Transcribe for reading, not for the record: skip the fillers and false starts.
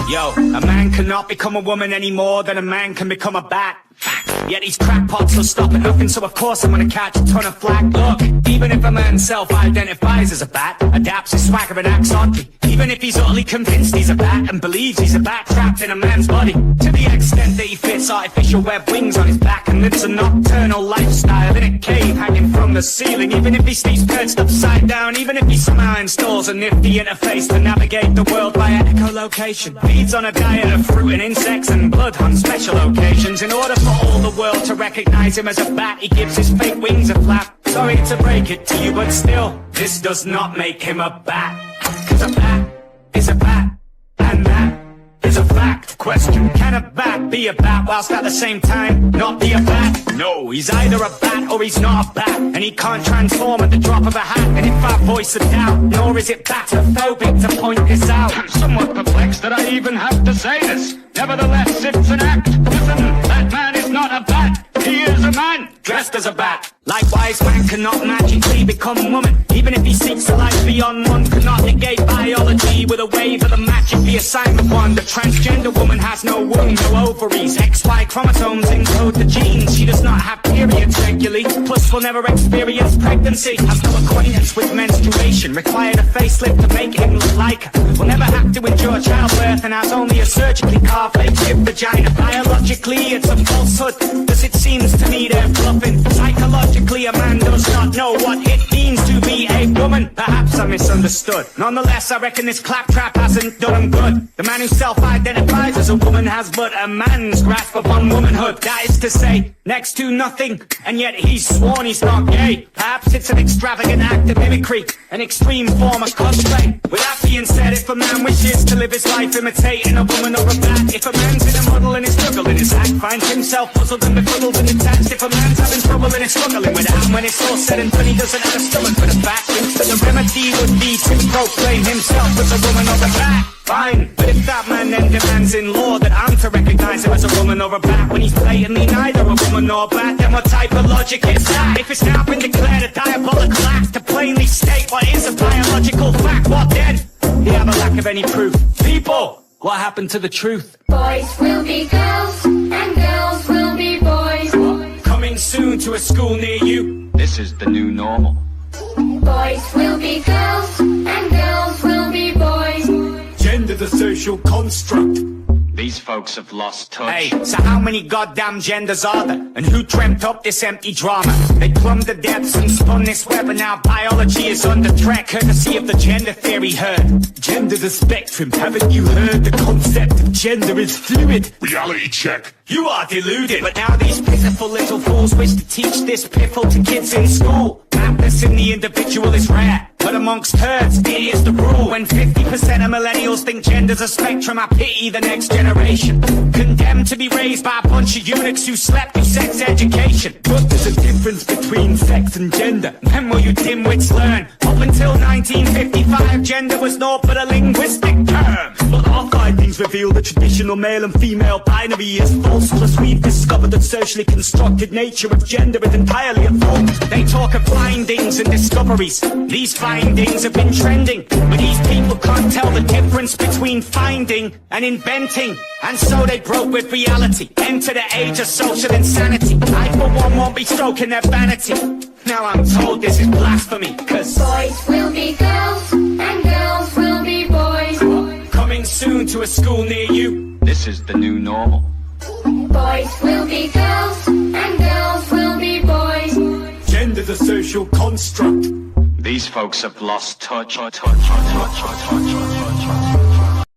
Yo, a man cannot become a woman any more than a man can become a bat. Yet these crackpots will stop at nothing, so of course I'm gonna catch a ton of flack. Look, even if a man self-identifies as a bat, adapts his swagger and acts oddly, even if he's utterly convinced he's a bat and believes he's a bat trapped in a man's body, to the extent that he fits artificial web wings on his back and lives a nocturnal lifestyle in a cave hanging from the ceiling, even if he sleeps perched upside down, even if he somehow installs a nifty interface to navigate the world via echolocation, feeds on a diet of fruit and insects and blood on special occasions. In order for all the world to recognize him as a bat, he gives his fake wings a flap. Sorry to break it to you, but still, this does not make him a bat. Cause a bat is a bat, and that is a fact. Question, can a bat be a bat whilst at the same time not be a bat? No, he's either a bat or he's not a bat, and he can't transform at the drop of a hat. And if I voice a doubt, nor is it batophobic to point this out. I'm somewhat perplexed that I even have to say this. Nevertheless, it's an act. Listen, that man is not a bat. He is a man dressed as a bat. Likewise, man cannot magically become woman, even if he seeks a life beyond one. Cannot negate biology with a wave of the magically assignment one. The transgender woman has no womb, no ovaries. XY chromosomes encode the genes. She does not have periods regularly, plus will never experience pregnancy. Has no acquaintance with menstruation, required a facelift to make him look like her. Will never have to endure childbirth and has only a surgically carved fake vagina. Biologically, it's a falsehood, cause it seems to me they're bluffing. Psychologically, a man does not know what it means to be a woman. Perhaps I misunderstood. Nonetheless, I reckon this claptrap hasn't done him good. The man who self-identifies as a woman has but a man's grasp upon womanhood. That is to say, next to nothing, and yet he's sworn he's not gay. Perhaps it's an extravagant act of mimicry, an extreme form of cosplay. With that being said, if a man wishes to live his life imitating a woman or a bat, if a man's in a muddle and is struggling in his act, finds himself puzzled and befuddled and attached, if a man's having trouble and is struggling with that, and when it's all said and done he doesn't have a stomach for the fact, then the remedy would be to proclaim himself as a woman or a bat. Fine, but if that man then demands in law that I'm to recognize him as a woman or a bat, when he's blatantly neither a woman nor a bat, then what type of logic is that? If it's now been declared a diabolical act to plainly state what is a biological fact, what then? You have a lack of any proof. People, what happened to the truth? Boys will be girls, and girls will be boys. Coming soon to a school near you. This is the new normal. Boys will be girls, and girls will be boys. Gender the social construct. These folks have lost touch. Hey, so how many goddamn genders are there? And who dreamt up this empty drama? They plumbed the depths and spun this web, and now biology is under threat, courtesy of the gender theory herd. Gender the spectrum, haven't you heard? The concept of gender is fluid. Reality check. You are deluded. But now these pitiful little fools wish to teach this piffle to kids in school. Madness in the individual is rare, but amongst herds, it is the rule. When 50% of millennials think gender's a spectrum, I pity the next generation, condemned to be raised by a bunch of eunuchs who slept through sex education. But there's a difference between sex and gender. When will you dimwits learn? Up until 1955, gender was naught but a linguistic term. But our findings reveal the traditional male and female binary is false. Plus we've discovered that socially constructed nature of gender is entirely a false. They talk of findings and discoveries. These findings have been trending, but these people can't tell the difference between finding and inventing, and so they broke with reality, enter the age of social insanity. I for one won't be stroking their vanity. Now I'm told this is blasphemy, cause boys will be girls, and girls will be boys. Coming soon to a school near you. This is the new normal. Boys will be girls, and girls will be boys. Gender the social construct. These folks have lost touch.